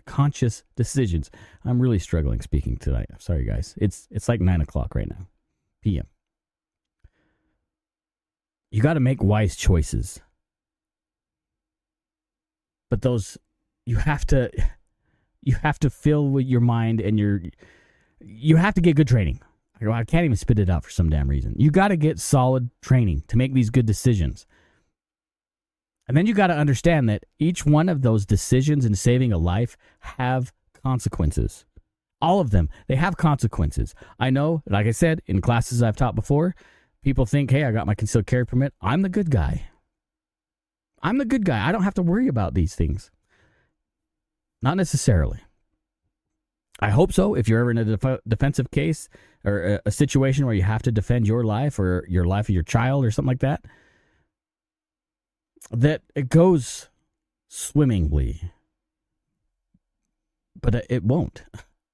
conscious decisions. I'm really struggling speaking tonight. I'm sorry, guys. It's like 9 o'clock right now, p.m. You got to make wise choices. But those, you have to You have to fill with your mind and you have to get good training. I can't even spit it out for some damn reason. You got to get solid training to make these good decisions. And then you got to understand that each one of those decisions in saving a life have consequences. All of them, they have consequences. I know, like I said, in classes I've taught before, people think, hey, I got my concealed carry permit. I'm the good guy. I'm the good guy. I don't have to worry about these things. Not necessarily. I hope so. If you're ever in a defensive case or a situation where you have to defend your life or your life of your child or something like that, that it goes swimmingly. But it won't.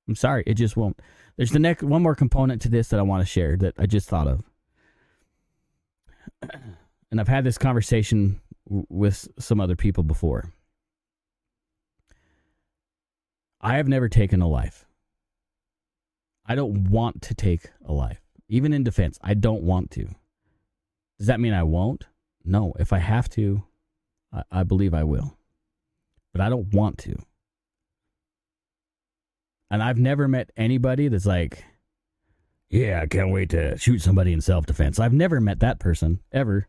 I'm sorry, it just won't. There's one more component to this that I want to share that I just thought of. And I've had this conversation with some other people before. I have never taken a life. I don't want to take a life. Even in defense, I don't want to. Does that mean I won't? No. If I have to, I believe I will. But I don't want to. And I've never met anybody that's like, yeah, I can't wait to shoot somebody in self-defense. I've never met that person, ever.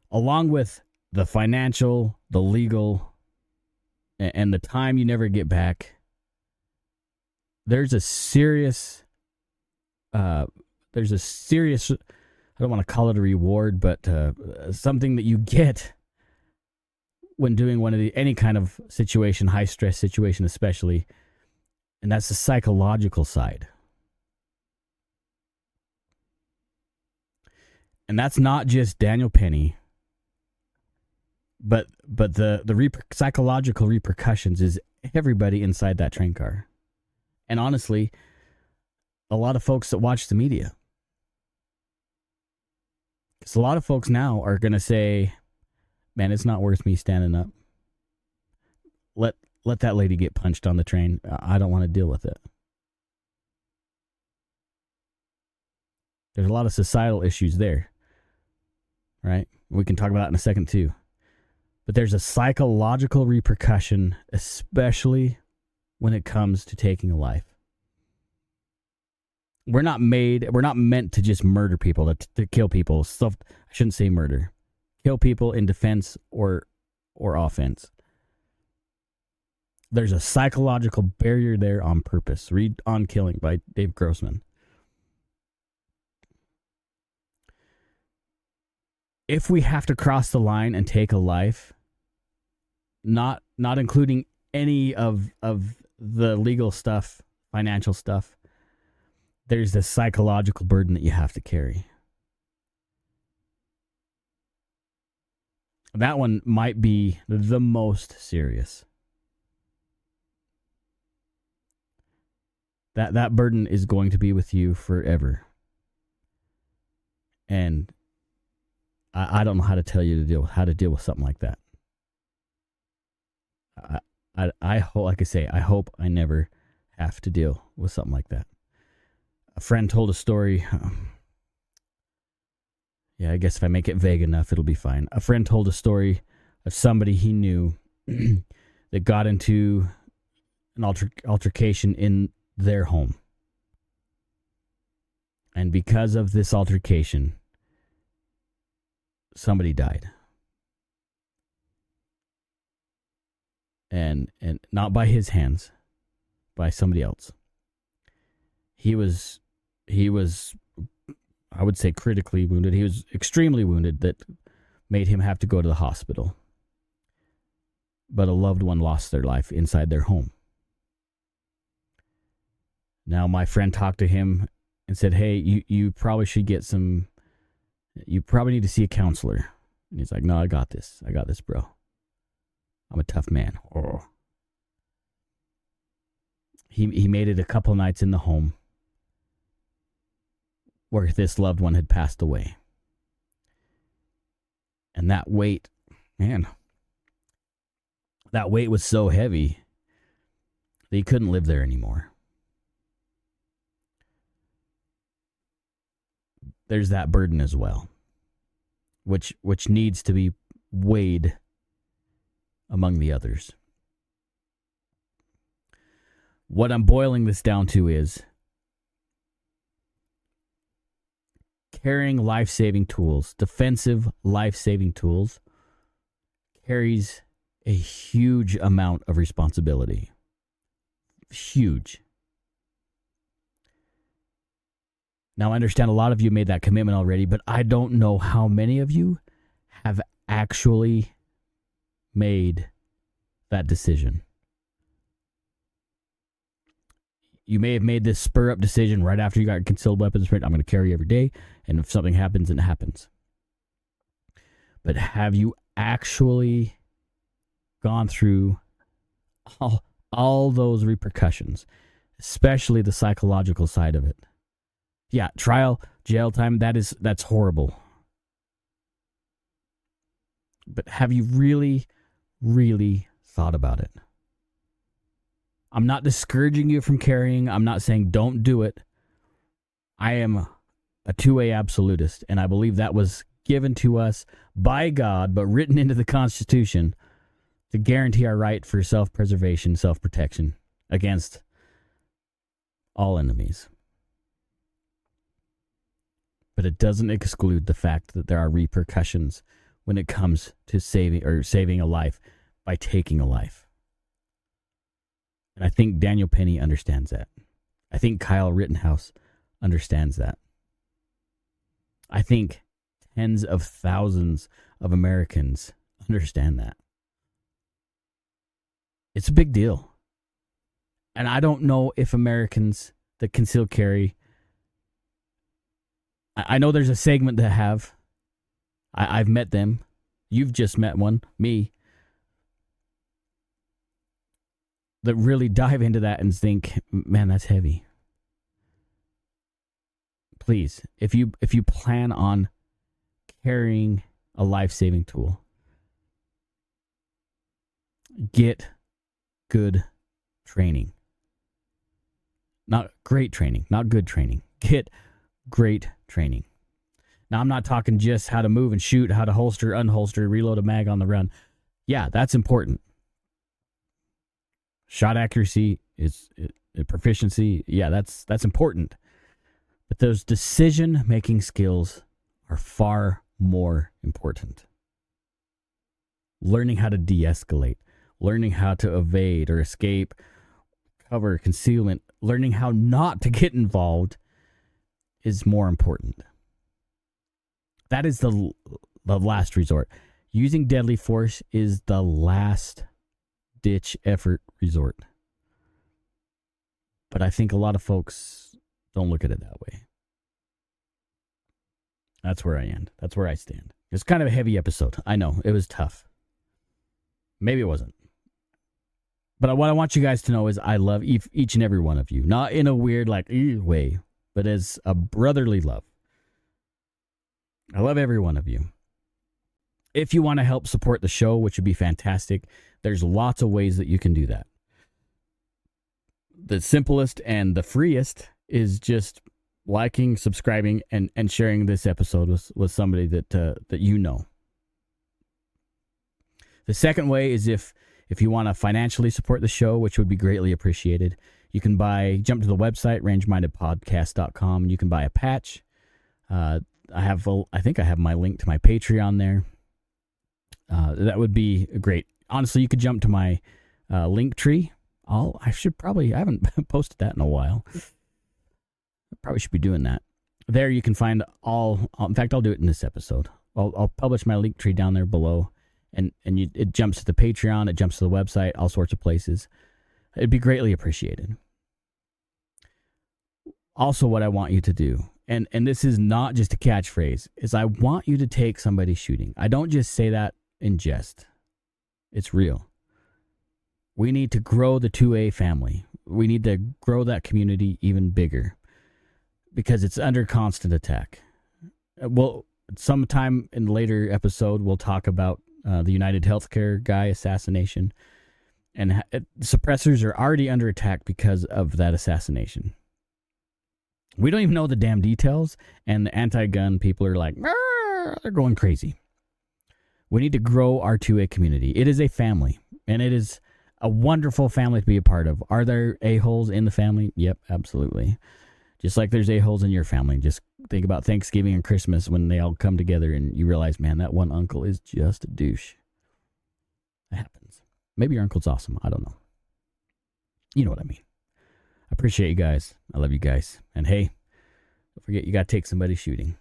Along with the financial, the legal, and the time you never get back, there's a serious, I don't want to call it a reward, but something that you get when doing any kind of situation, high stress situation especially, and that's the psychological side. And that's not just Daniel Penny, but the psychological repercussions is everybody inside that train car. And honestly, a lot of folks that watch the media. Because a lot of folks now are going to say, man, it's not worth me standing up. Let that lady get punched on the train. I don't want to deal with it. There's a lot of societal issues there, right? We can talk about it in a second too. But there's a psychological repercussion, especially when it comes to taking a life. We're not meant to just murder people, to kill people. I shouldn't say murder. Kill people in defense or offense. There's a psychological barrier there on purpose. Read On Killing by Dave Grossman. If we have to cross the line and take a life, not including any of the legal stuff, financial stuff, there's this psychological burden that you have to carry. That one might be the most serious. That burden is going to be with you forever. And I don't know how to tell you how to deal with something like that. I hope, like I say, I hope I never have to deal with something like that. A friend told a story. Yeah, I guess if I make it vague enough, it'll be fine. A friend told a story of somebody he knew that got into an altercation in their home. And because of this altercation, somebody died. And not by his hands, by somebody else. He was, I would say, critically wounded. He was extremely wounded that made him have to go to the hospital. But a loved one lost their life inside their home. Now, my friend talked to him and said, hey, you probably should you probably need to see a counselor. And he's like, no, I got this, bro. I'm a tough man. Oh. He made it a couple nights in the home where this loved one had passed away. And that weight was so heavy that he couldn't live there anymore. There's that burden as well, which needs to be weighed among the others. What I'm boiling this down to is carrying life-saving tools, defensive life-saving tools, carries a huge amount of responsibility. Huge. Now, I understand a lot of you made that commitment already, but I don't know how many of you have actually made that decision. You may have made this spur-up decision right after you got concealed weapons permit. I'm going to carry every day, and if something happens, it happens. But have you actually gone through all those repercussions, especially the psychological side of it? Yeah, trial, jail time, that's horrible. But have you really, really thought about it? I'm not discouraging you from carrying. I'm not saying don't do it. I am a 2A absolutist, and I believe that was given to us by God, but written into the Constitution to guarantee our right for self-preservation, self-protection against all enemies. But it doesn't exclude the fact that there are repercussions when it comes to saving a life by taking a life. And I think Daniel Penny understands that. I think Kyle Rittenhouse understands that. I think tens of thousands of Americans understand that. It's a big deal. And I don't know if Americans that conceal carry, I know there's a segment that have. I've met them. You've just met one, me, that really dive into that and think, man, that's heavy. Please, if you plan on carrying a life-saving tool, get good training. Not great training, not good training. Get great training. Now, I'm not talking just how to move and shoot, how to holster, unholster, reload a mag on the run. Yeah, that's important. Shot accuracy is proficiency. Yeah, that's important. But those decision-making skills are far more important. Learning how to de-escalate, learning how to evade or escape, cover, concealment, learning how not to get involved is more important. That is the last resort. Using deadly force is the last ditch effort resort. But I think a lot of folks don't look at it that way. That's where I end. That's where I stand. It's kind of a heavy episode. I know. It was tough. Maybe it wasn't. But what I want you guys to know is I love each and every one of you. Not in a weird, way, but as a brotherly love. I love every one of you. If you want to help support the show, which would be fantastic, there's lots of ways that you can do that. The simplest and the freest is just liking, subscribing, and sharing this episode with somebody that you know. The second way is if you want to financially support the show, which would be greatly appreciated, you can jump to the website, rangemindedpodcast.com, and you can buy a patch. I think I have my link to my Patreon there. That would be great. Honestly, you could jump to my link tree. I haven't posted that in a while. I probably should be doing that. There you can find in fact, I'll do it in this episode. I'll publish my link tree down there below, and it jumps to the Patreon, it jumps to the website, all sorts of places. It'd be greatly appreciated. Also, what I want you to do, and this is not just a catchphrase, is I want you to take somebody shooting. I don't just say that in jest. It's real. We need to grow the 2A family. We need to grow that community even bigger because it's under constant attack. Well, sometime in a later episode, we'll talk about the United Healthcare guy assassination. And suppressors are already under attack because of that assassination. We don't even know the damn details, and the anti-gun people are like, they're going crazy. We need to grow our 2A community. It is a family, and it is a wonderful family to be a part of. Are there a-holes in the family? Yep, absolutely. Just like there's a-holes in your family. Just think about Thanksgiving and Christmas when they all come together and you realize, man, that one uncle is just a douche. That happens. Maybe your uncle's awesome. I don't know. You know what I mean. I appreciate you guys. I love you guys. And hey, don't forget, you got to take somebody shooting.